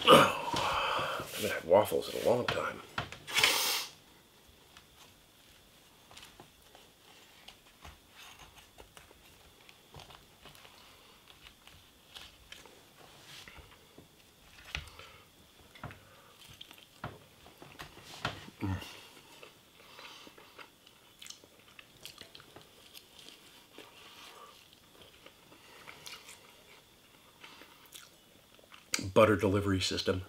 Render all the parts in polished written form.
I haven't had waffles in a long time. Butter delivery system.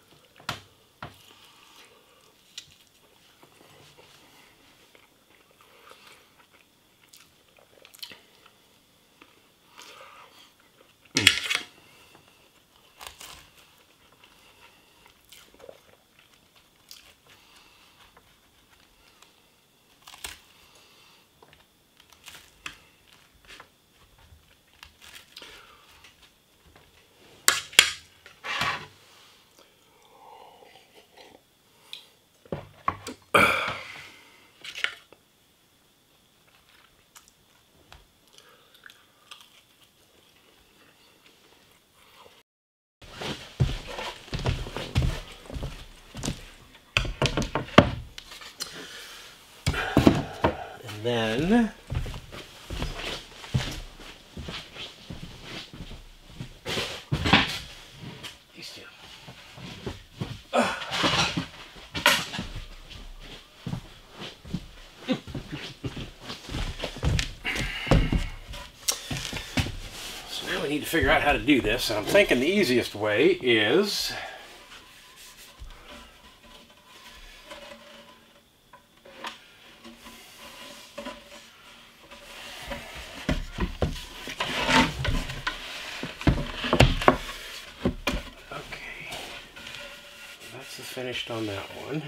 Then these two. So now we need to figure out how to do this, and I'm thinking the easiest way is finished on that one.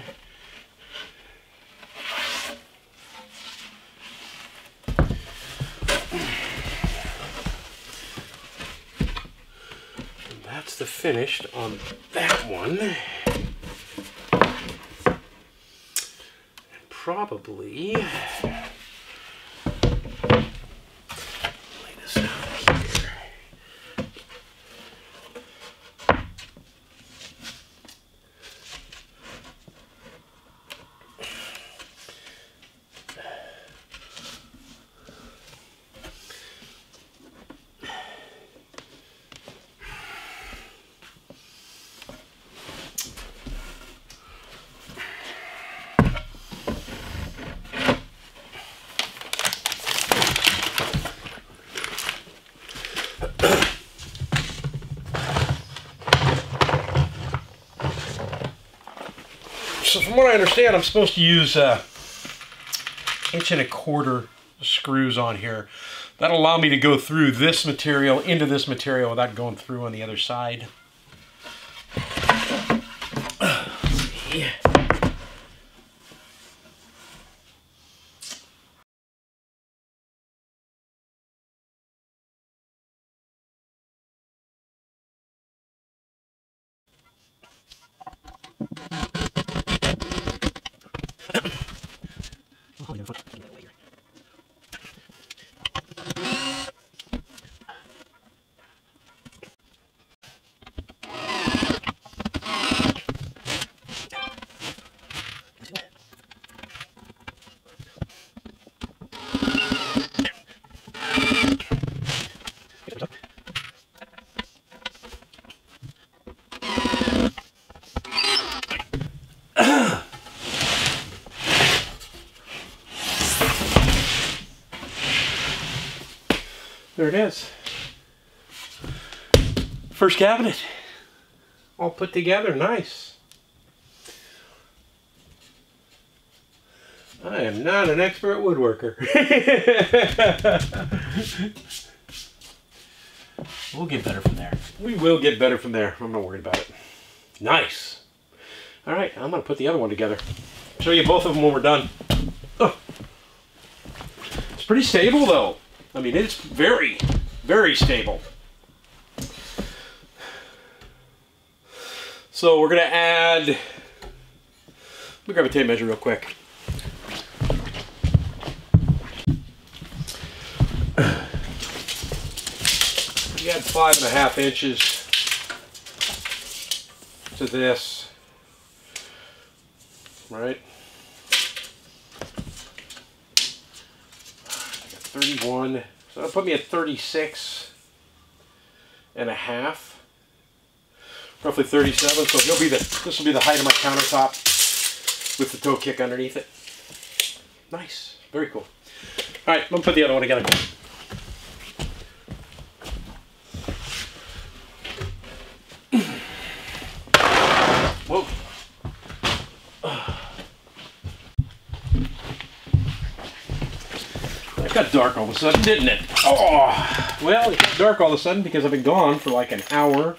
And that's the finished on that one. And probably lay this out here. So from what I understand, I'm supposed to use 1.25 inch screws on here. That'll allow me to go through this material into this material without going through on the other side. Let's see. There it is. First cabinet. All put together, nice. I am not an expert woodworker. We'll get better from there. We will get better from there. I'm not worried about it. Nice. All right, I'm gonna put the other one together. Show you both of them when we're done. Oh. It's pretty stable though. I mean, it's very, very stable. So we're gonna add, let me grab a tape measure real quick. We add 5.5 inches to this, right? 31, so that'll put me at 36.5, roughly 37. So this will be the height of my countertop with the toe kick underneath it. Nice, very cool. All right, I'm gonna put the other one together. Whoa. It got dark all of a sudden, didn't it? Oh, well, it got dark all of a sudden because I've been gone for like 1.5 hours,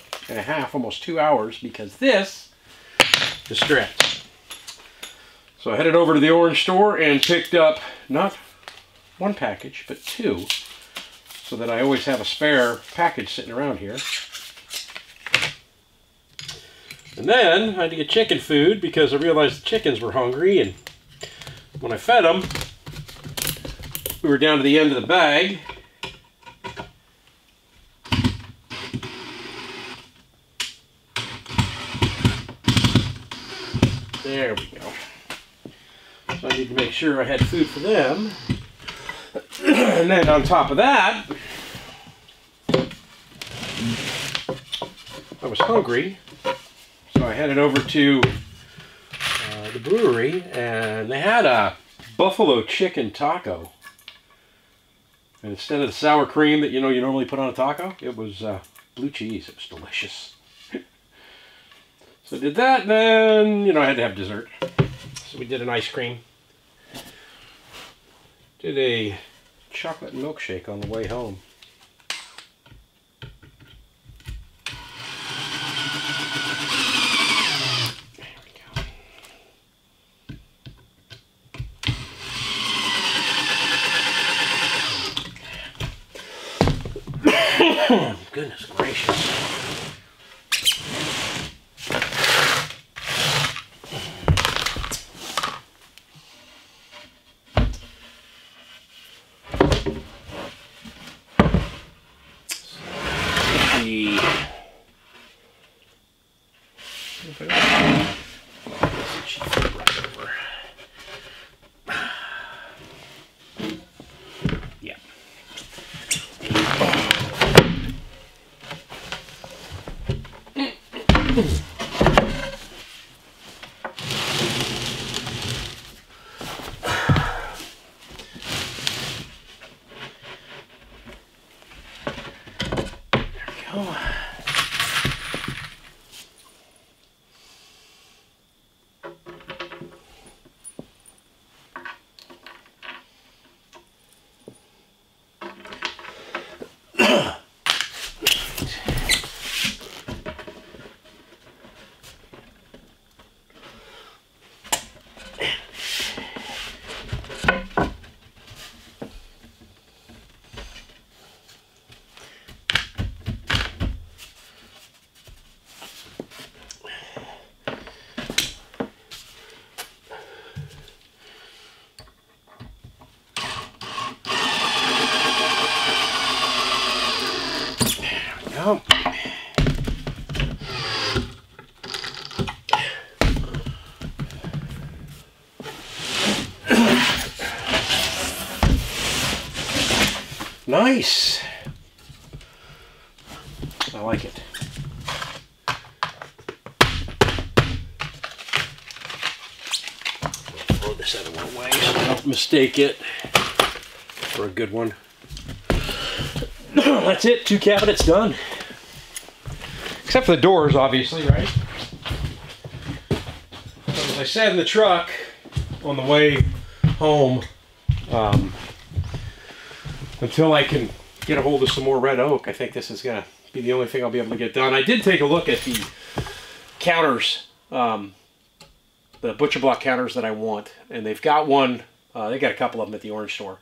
almost 2 hours, because this is stripped. So I headed over to the orange store and picked up not 1 package, but 2, so that I always have a spare package sitting around here. And then I had to get chicken food because I realized the chickens were hungry, and when I fed them, we were down to the end of the bag. There we go. So I need to make sure I had food for them. And then on top of that, I was hungry. So I headed over to the brewery, and they had a buffalo chicken taco. And instead of the sour cream that you normally put on a taco, it was blue cheese. It was delicious. So I did that, and then I had to have dessert. So we did an ice cream. Did a chocolate milkshake on the way home. Goodness gracious. Yeah. go. Nice. I like it. Throw this out of one way so I don't mistake it for a good one. That's it. 2 cabinets done. Except for the doors, obviously, right? So as I said in the truck on the way home, until I can get a hold of some more red oak, I think this is going to be the only thing I'll be able to get done. I did take a look at the counters, the butcher block counters that I want, and they've got one, they got a couple of them at the orange store.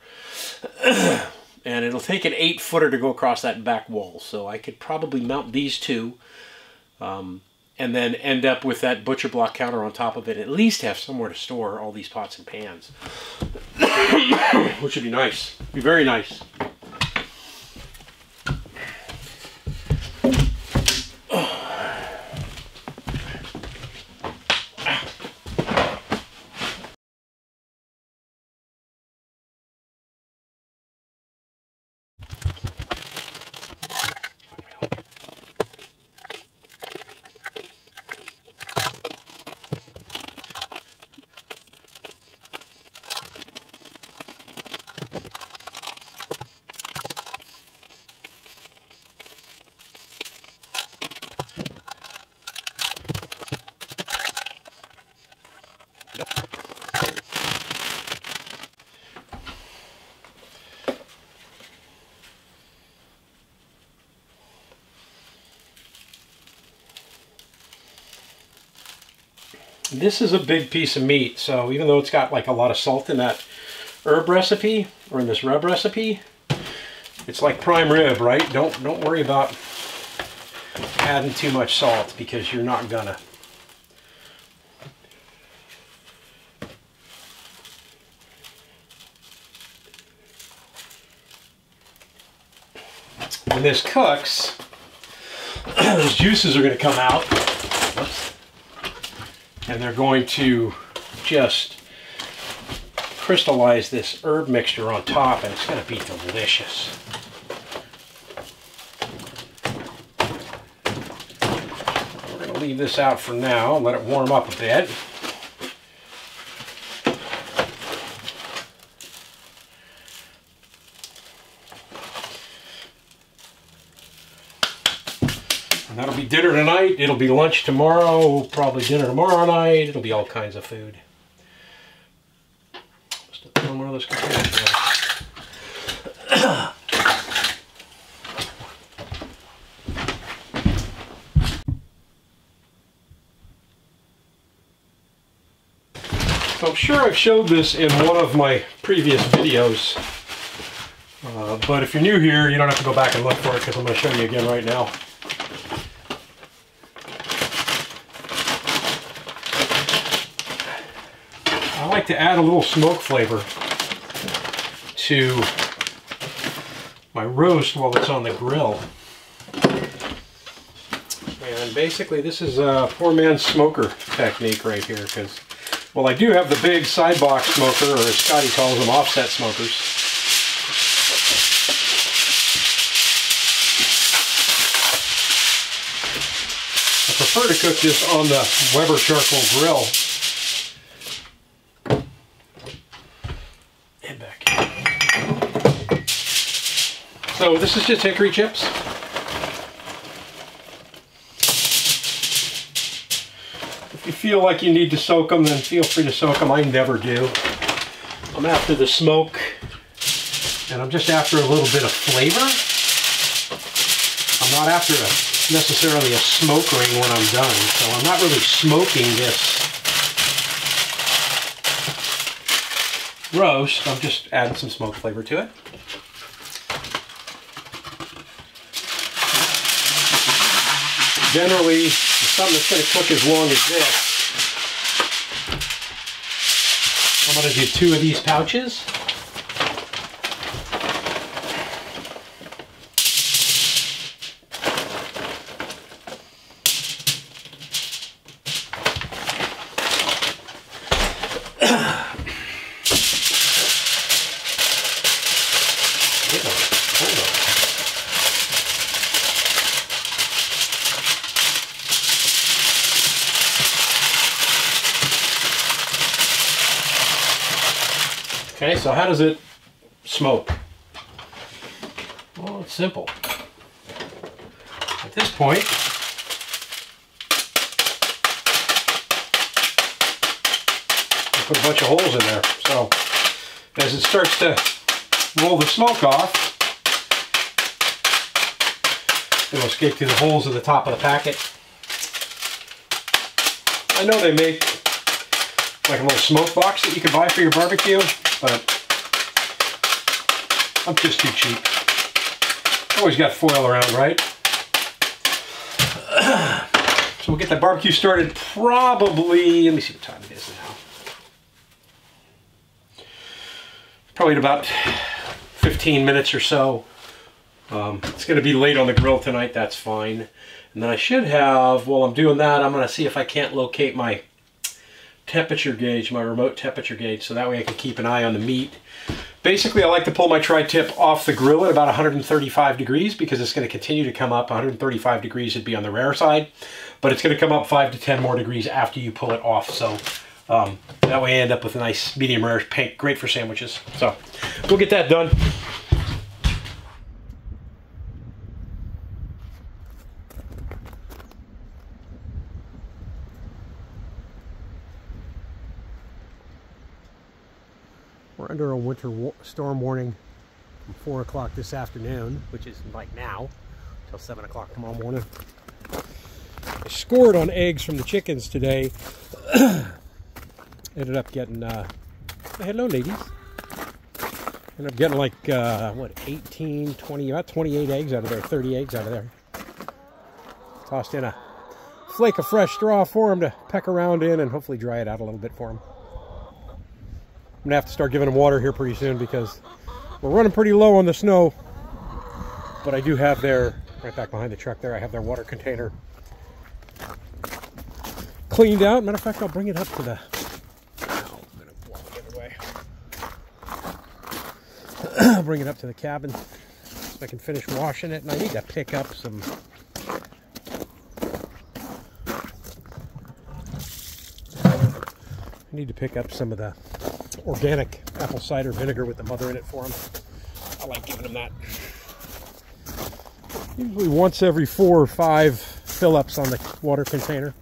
And it'll take an 8-footer to go across that back wall, so I could probably mount these two, and then end up with that butcher block counter on top of it, at least have somewhere to store all these pots and pans. Which would be nice. Be very nice. This is a big piece of meat, so even though it's got like a lot of salt in that herb recipe, or in this rub recipe, it's like prime rib, right? Don't worry about adding too much salt, because you're not gonna. When this cooks, those juices are going to come out. Whoops. And they're going to just crystallize this herb mixture on top, and it's going to be delicious. We're going to leave this out for now and let it warm up a bit. And that'll be dinner tonight. It'll be lunch tomorrow. Probably dinner tomorrow night. It'll be all kinds of food. Must have thrown one of those containers away. So I'm sure I've showed this in one of my previous videos. But if you're new here, you don't have to go back and look for it, because I'm going to show you again right now. I like to add a little smoke flavor to my roast while it's on the grill. And basically this is a poor man's smoker technique right here, because, well, I do have the big side box smoker, or as Scotty calls them, offset smokers. I prefer to cook this on the Weber charcoal grill. So this is just hickory chips. If you feel like you need to soak them, then feel free to soak them. I never do. I'm after the smoke, and I'm just after a little bit of flavor. I'm not after necessarily a smoke ring when I'm done, so I'm not really smoking this roast. I'm just adding some smoke flavor to it. Generally, something that's going to cook as long as this, I'm going to do 2 of these pouches. So how does it smoke? Well, it's simple. At this point, I put a bunch of holes in there. So as it starts to roll the smoke off, it'll escape through the holes in the top of the packet. I know they make like a little smoke box that you can buy for your barbecue, but I'm just too cheap. Always got foil around, right? So we'll get the barbecue started probably, let me see what time it is now. Probably in about 15 minutes or so. It's going to be late on the grill tonight, that's fine. And then I should have, while I'm doing that, I'm going to see if I can't locate my temperature gauge, my remote temperature gauge, so that way I can keep an eye on the meat. Basically, I like to pull my tri-tip off the grill at about 135 degrees because it's going to continue to come up. 135 degrees would be on the rare side, but it's going to come up 5 to 10 more degrees after you pull it off. So that way I end up with a nice medium rare pink, great for sandwiches. So we'll get that done. We're under a winter storm warning from 4 o'clock this afternoon, which is like now, till 7 o'clock tomorrow morning. I scored on eggs from the chickens today. Ended up getting, hello ladies. Ended up getting like, what, 18, 20, about 28 eggs out of there, 30 eggs out of there. Tossed in a flake of fresh straw for them to peck around in and hopefully dry it out a little bit for them. I'm gonna have to start giving them water here pretty soon because we're running pretty low on the snow. But I do have their, right back behind the truck there, I have their water container cleaned out. Matter of fact, I'll bring it up to the, oh, I'm gonna walk the other way. I'll bring it up to the cabin so I can finish washing it. And I need to pick up some, some of the organic apple cider vinegar with the mother in it for them. I like giving them that. Usually once every 4 or 5 fill-ups on the water container.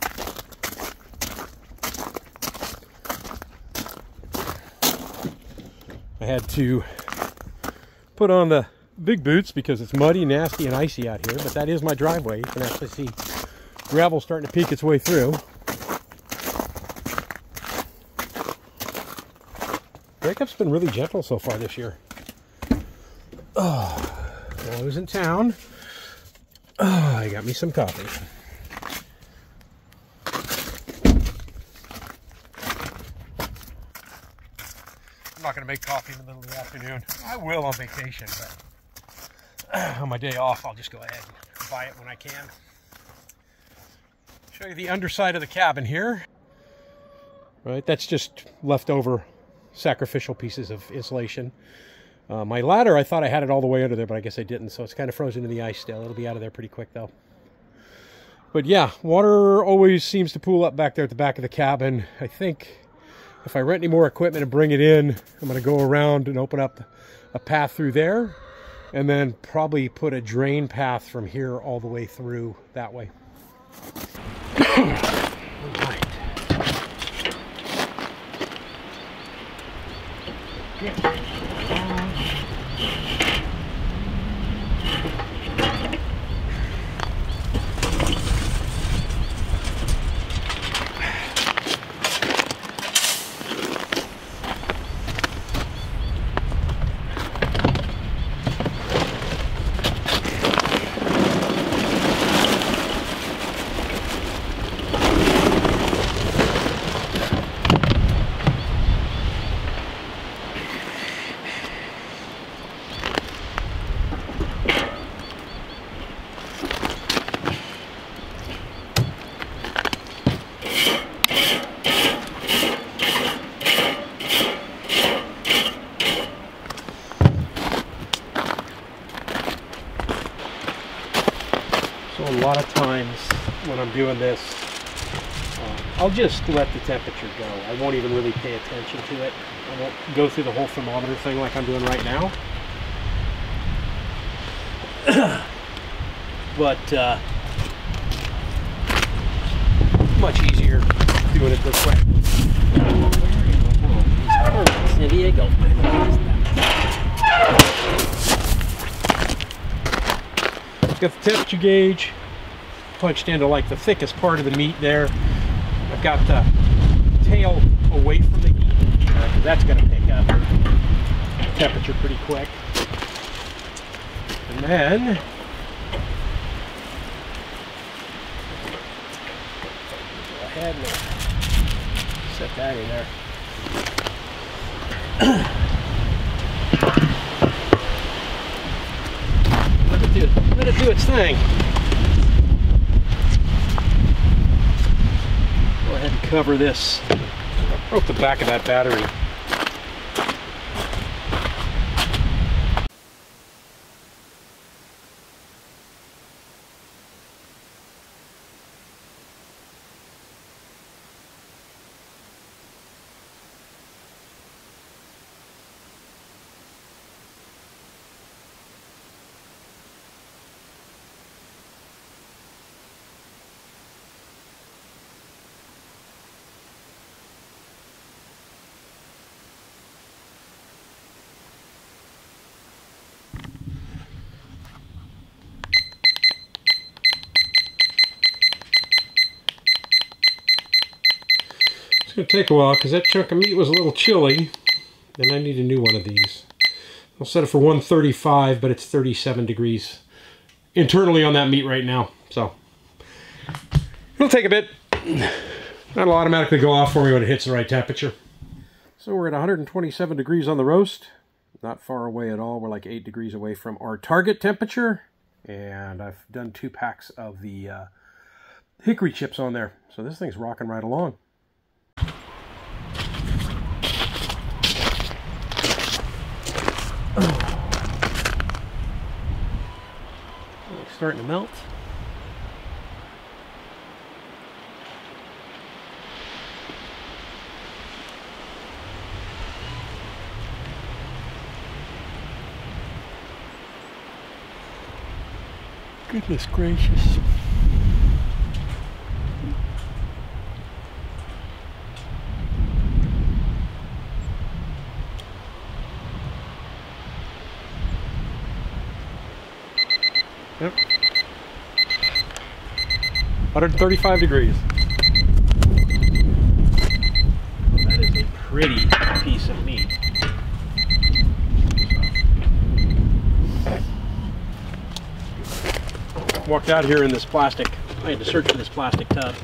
I had to put on the big boots because it's muddy, nasty, and icy out here, but that is my driveway. You can actually see gravel starting to peek its way through. Breakup's been really gentle so far this year. Oh, while I was in town, I got me some coffee. I'm not going to make coffee in the middle of the afternoon. I will on vacation, but on my day off, I'll just go ahead and buy it when I can. Show you the underside of the cabin here. Right, that's just leftover sacrificial pieces of insulation. My ladder, I thought I had it all the way under there, but I guess I didn't, so it's kind of frozen in the ice still. It'll be out of there pretty quick though. But yeah, water always seems to pool up back there at the back of the cabin. I think if I rent any more equipment and bring it in, I'm going to go around and open up a path through there, and then probably put a drain path from here all the way through that way. All right. Yeah. A lot of times when I'm doing this, I'll just let the temperature go. I won't even really pay attention to it. I won't go through the whole thermometer thing like I'm doing right now. But much easier doing it this way. San Diego. Got the temperature gauge punched into like the thickest part of the meat there. I've got the tail away from the heat because that's going to pick up temperature pretty quick. And then go ahead and set that in there. Let it do its thing. Go ahead and cover this. I broke the back of that battery. It's going to take a while because that chunk of meat was a little chilly, and I need a new one of these. I'll set it for 135, but it's 37 degrees internally on that meat right now, so it'll take a bit. That'll automatically go off for me when it hits the right temperature. So we're at 127 degrees on the roast. Not far away at all. We're like 8 degrees away from our target temperature, and I've done 2 packs of the hickory chips on there, so this thing's rocking right along. Starting to melt. Goodness gracious. Yep. 135 degrees. That is a pretty piece of meat. Walked out here in this plastic. I had to search for this plastic tub.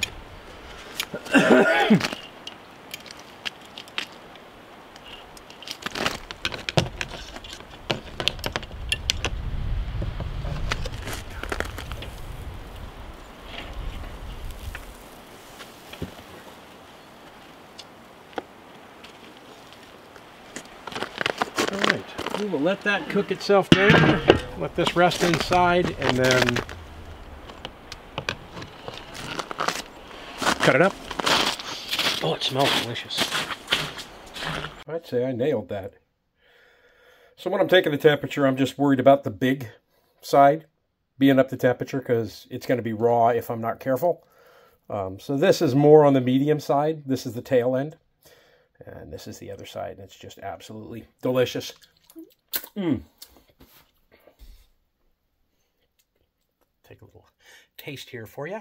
We will let that cook itself down, let this rest inside, and then cut it up. Oh, it smells delicious. I'd say I nailed that. So when I'm taking the temperature, I'm just worried about the big side being up to temperature because it's going to be raw if I'm not careful. So this is more on the medium side. This is the tail end. And this is the other side. And it's just absolutely delicious. Take a little taste here for you.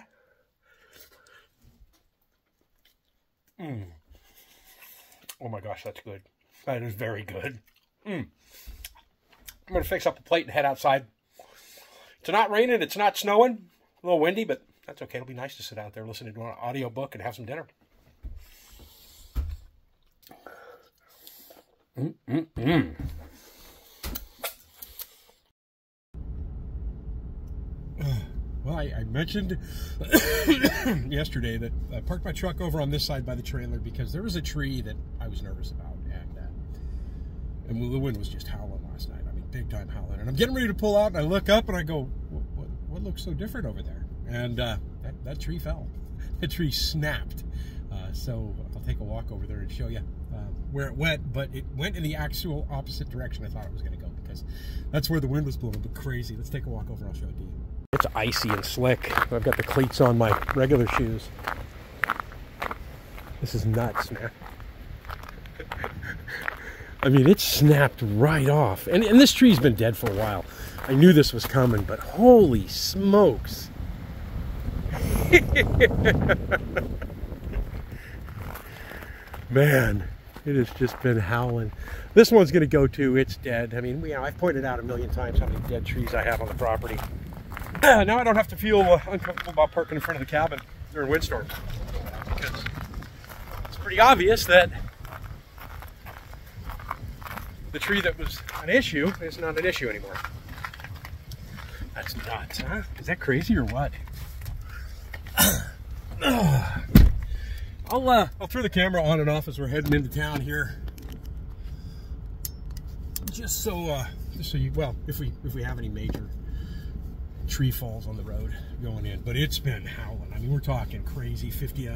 Oh my gosh, that's good. That is very good. I'm going to fix up the plate and head outside. It's not raining, it's not snowing. A little windy, but that's okay. It'll be nice to sit out there, listen to an audio book, and have some dinner. Well, I mentioned yesterday that I parked my truck over on this side by the trailer because there was a tree that I was nervous about, and the wind was just howling last night. I mean, big time howling. And I'm getting ready to pull out, and I look up, and I go, what looks so different over there? And that tree fell. The tree snapped. so I'll take a walk over there and show you where it went, but it went in the actual opposite direction I thought it was going to go, because that's where the wind was blowing. But crazy. Let's take a walk over and I'll show it to you. It's icy and slick. I've got the cleats on my regular shoes. This is nuts, man. I mean, it snapped right off. And this tree's been dead for a while. I knew this was coming, but holy smokes. Man, it has just been howling. This one's going to go too. It's dead. I mean, I've pointed out a million times how many dead trees I have on the property. Now I don't have to feel uncomfortable about parking in front of the cabin during windstorms, because it's pretty obvious that the tree that was an issue is not an issue anymore. That's nuts, huh? Is that crazy or what? I'll throw the camera on and off as we're heading into town here, just so you, well, if we have any major tree falls on the road going in. But it's been howling. I mean, we're talking crazy 50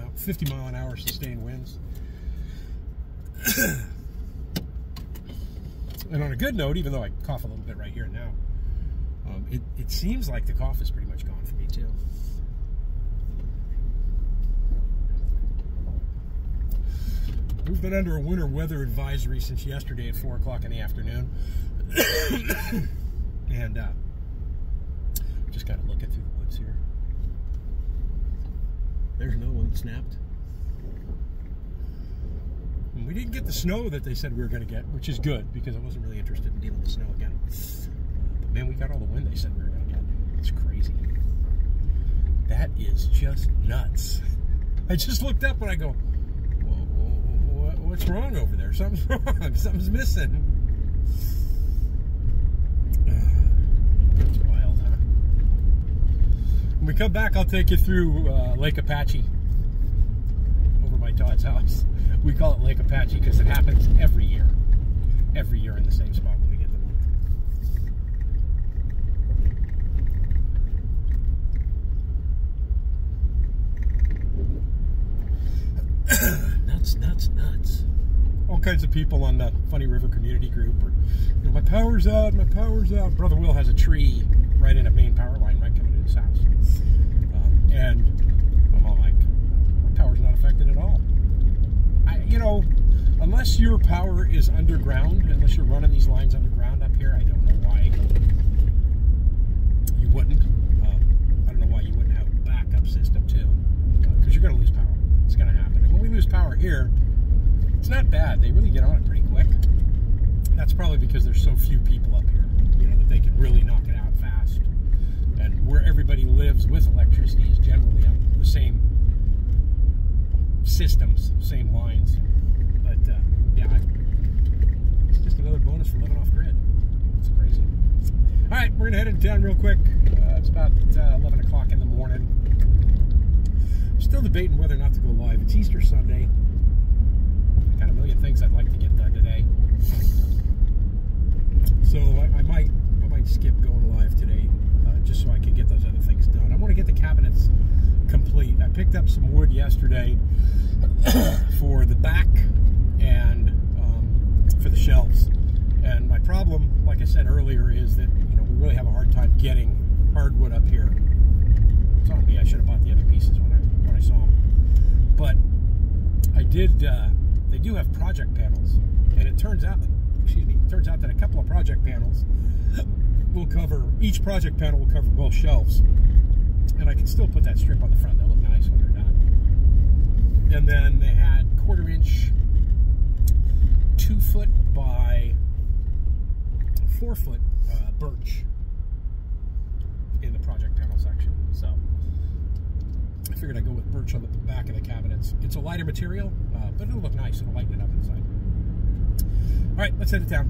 mile an hour sustained winds. And on a good note, even though I cough a little bit right here and now, it seems like the cough is pretty much gone for me too. We've been under a winter weather advisory since yesterday at 4 o'clock in the afternoon. And just got to look it through the woods here. There's another one that snapped. And we didn't get the snow that they said we were going to get, which is good, because I wasn't really interested in dealing with snow again. But man, we got all the wind they said we were going to get. It's crazy. That is just nuts. I just looked up and I go, what's wrong over there? Something's wrong. Something's missing. That's wild, huh? When we come back, I'll take you through Lake Apache over by Todd's house. We call it Lake Apache because it happens every year in the same spot when we get the month. Nuts. All kinds of people on the Funny River community group are, you know, my power's out. Brother Will has a tree right in a main power line right coming to his house. And I'm all like, my power's not affected at all. You know, unless your power is underground, unless you're running these lines underground up here, I don't know why you wouldn't. I don't know why you wouldn't have a backup system too, because you're going to lose power. It's going to happen. And when we lose power here, it's not bad. They really get on it pretty quick. That's probably because there's so few people up here, you know, that they can really knock it out fast. And where everybody lives with electricity is generally on the same systems, same lines. But yeah, it's just another bonus for living off grid. It's crazy. All right, we're gonna head into town real quick. It's about 11 o'clock in the morning. I'm still debating whether or not to go live. It's Easter Sunday. I've got a million things I'd like to get done today, so I might skip going live today, just so I can get those other things done. I want to get the cabinets complete. I picked up some wood yesterday for the back and for the shelves. And my problem, like I said earlier, is that, you know, we really have a hard time getting hardwood up here. It's on me. I should have bought the other pieces when I saw them. But I did. They do have project panels, and it turns out, that a couple of project panels will cover. Each project panel will cover both shelves, and I can still put that strip on the front. They'll look nice when they're done. And then they had 1/4 inch, 2 foot by 4 foot birch in the project panel section. So I figured I'd go with birch on the back of the cabinets. It's a lighter material, but it'll look nice. It'll lighten it up inside. All right, let's head to town.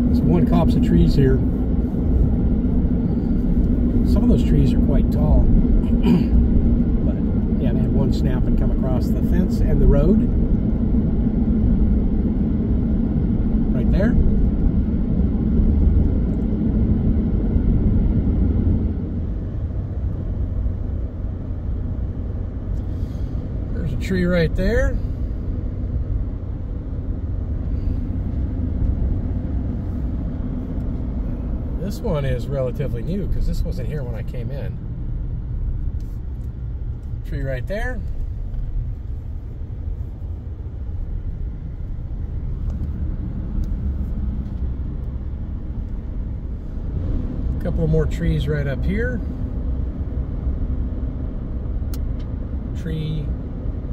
There's one copse of trees here. Some of those trees are quite tall. But yeah, they had one snap and come across the fence and the road. Right there. tree right there. This one is relatively new because this wasn't here when I came in. Tree right there. A couple of more trees right up here. Tree,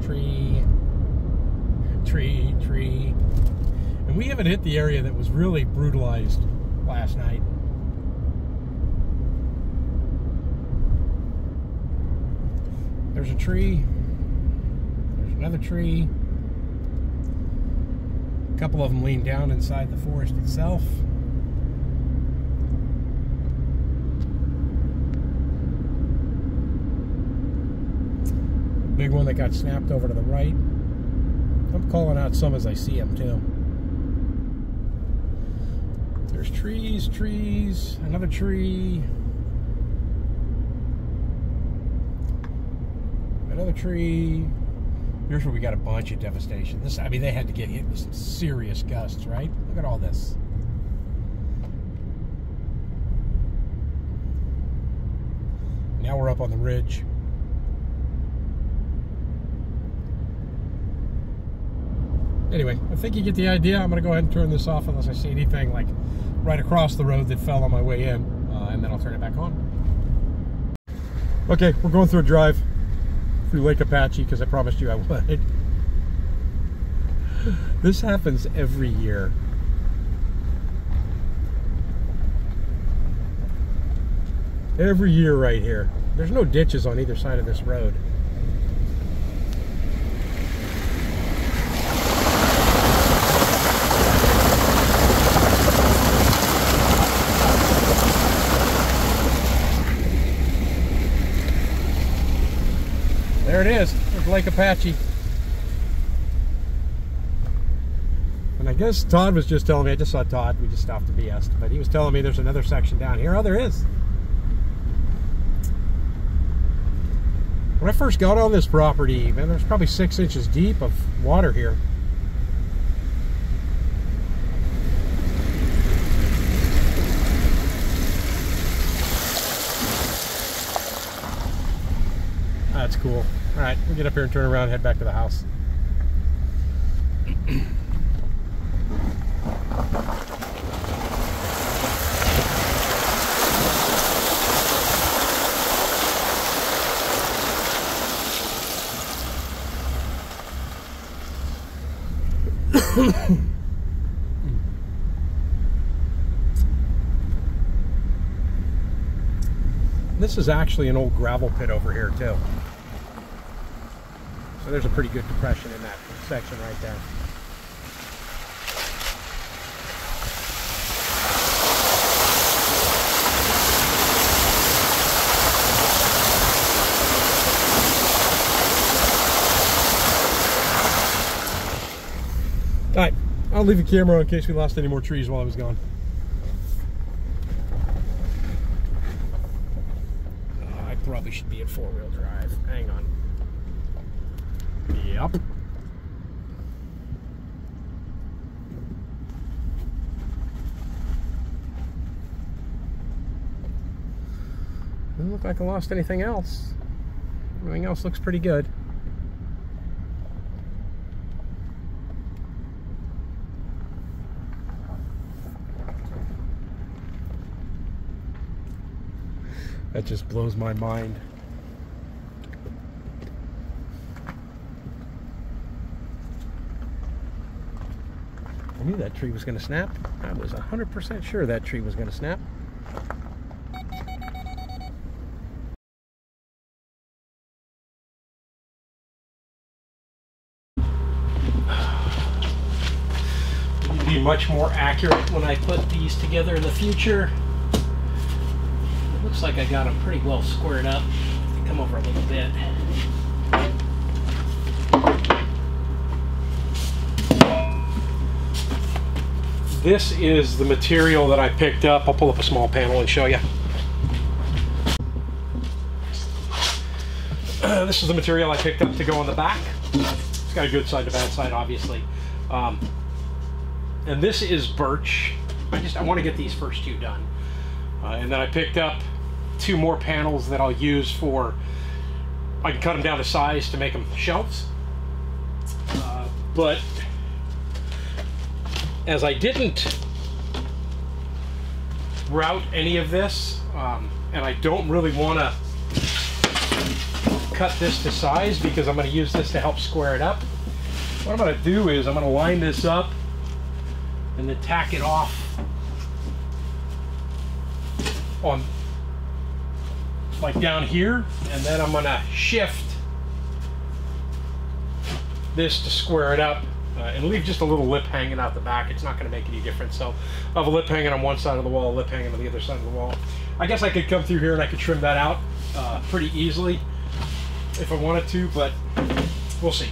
tree, tree, tree. And we haven't hit the area that was really brutalized last night. There's a tree. There's another tree. A couple of them lean down inside the forest itself. Big one that got snapped over to the right. I'm calling out some as I see them too. There's trees, trees, another tree. Another tree. Here's where we got a bunch of devastation. This, I mean, they had to get hit with some serious gusts, right? Look at all this. Now we're up on the ridge. Anyway, I think you get the idea. I'm going to go ahead and turn this off unless I see anything like right across the road that fell on my way in, and then I'll turn it back on. Okay, we're going through a drive through Lake Apache because I promised you I would. This happens every year. Every year right here. There's no ditches on either side of this road. There it is. There's Lake Apache. And I guess Todd was just telling me, I just saw Todd, we just stopped to BS, but he was telling me there's another section down here. Oh, there is. When I first got on this property, man, there's probably 6 inches deep of water here. That's cool. All right, we'll get up here and turn around and head back to the house. This is actually an old gravel pit over here too. So there's a pretty good depression in that section right there. All right, I'll leave the camera on in case we lost any more trees while I was gone. I probably should be in 4-wheel drive. Hang on. Yep. Doesn't look like I lost anything else. Everything else looks pretty good. That just blows my mind. I knew that tree was going to snap. I was 100% sure that tree was going to snap. Need to be much more accurate when I put these together in the future. It looks like I got them pretty well squared up. Come over a little bit. This is the material that I picked up. I'll pull up a small panel and show you. This is the material I picked up to go on the back. It's got a good side to bad side, obviously. And this is birch. I want to get these first two done. And then I picked up 2 more panels that I'll use for, I can cut them down to size to make them shelves. But as I didn't route any of this, and I don't really want to cut this to size because I'm going to use this to help square it up. What I'm going to do is I'm going to line this up and then tack it off on like down here, and then I'm going to shift this to square it up and leave just a little lip hanging out the back. It's not going to make any difference. So I have a lip hanging on one side of the wall, a lip hanging on the other side of the wall. I guess I could come through here and I could trim that out pretty easily if I wanted to, but we'll see.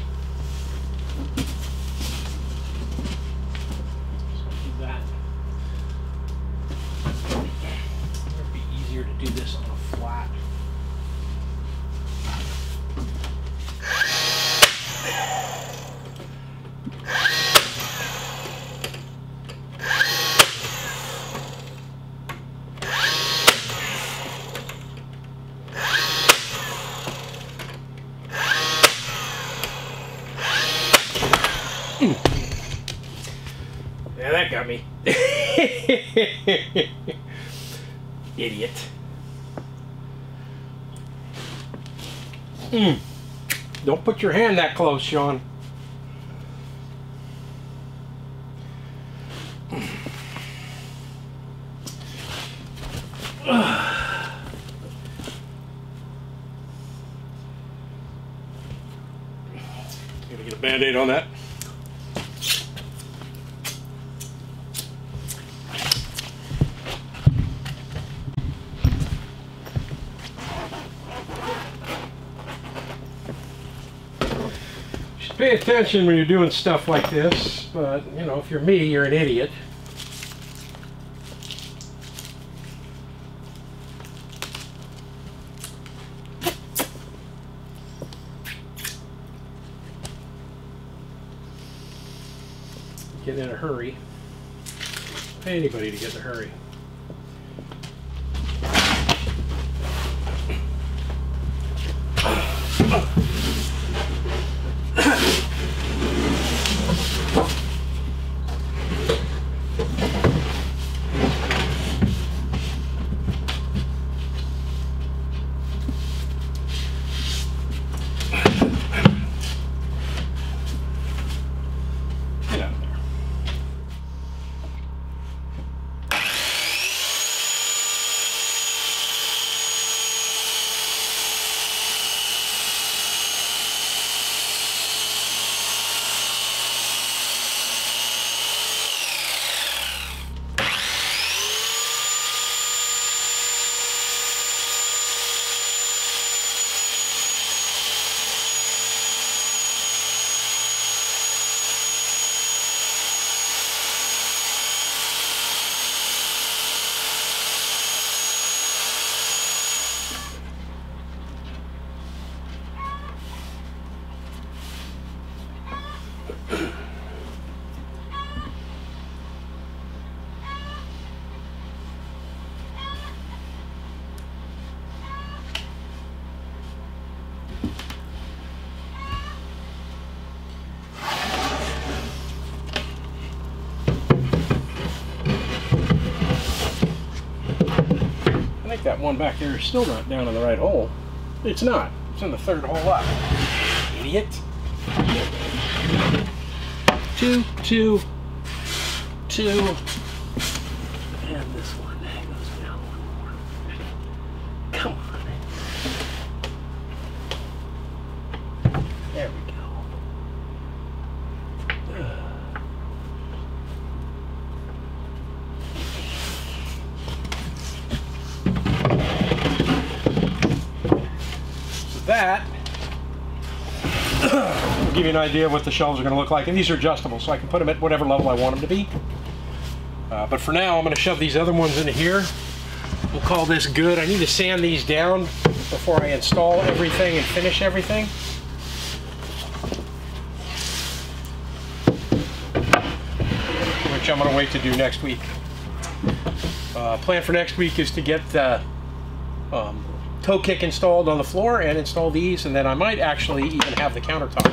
It'd be easier to do this on a flat. Yeah, that got me. Idiot. Don't put your hand that close, Sean. Gonna get a Band-Aid on that. Pay attention when you're doing stuff like this, but you know, if you're me, you're an idiot. Get in a hurry. Pay anybody to get in a hurry. I think that one back there is still not down in the right hole. It's not. It's in the third hole up. Idiot. 2, 2, 2. And this one goes down one more. Come on. There we go. That will give you an idea of what the shelves are going to look like, and these are adjustable, so I can put them at whatever level I want them to be. But for now, I'm going to shove these other ones into here. We'll call this good. I need to sand these down before I install everything and finish everything. Which I'm going to wait to do next week. Plan for next week is to get the toe kick installed on the floor and install these, and then I might actually even have the countertop.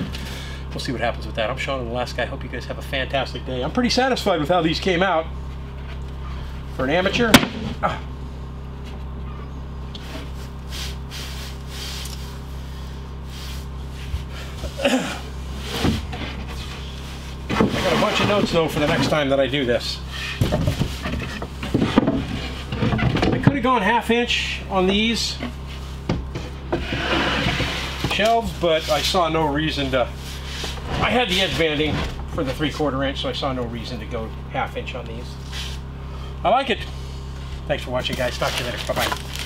We'll see what happens with that. I'm Sean, the last guy. I hope you guys have a fantastic day. I'm pretty satisfied with how these came out for an amateur. I got a bunch of notes though for the next time that I do this. I could have gone 1/2 inch on these shelves, but I saw no reason to. I had the edge banding for the 3/4 inch, so I saw no reason to go 1/2 inch on these. I like it. Thanks for watching, guys. Talk to you later. Bye-bye.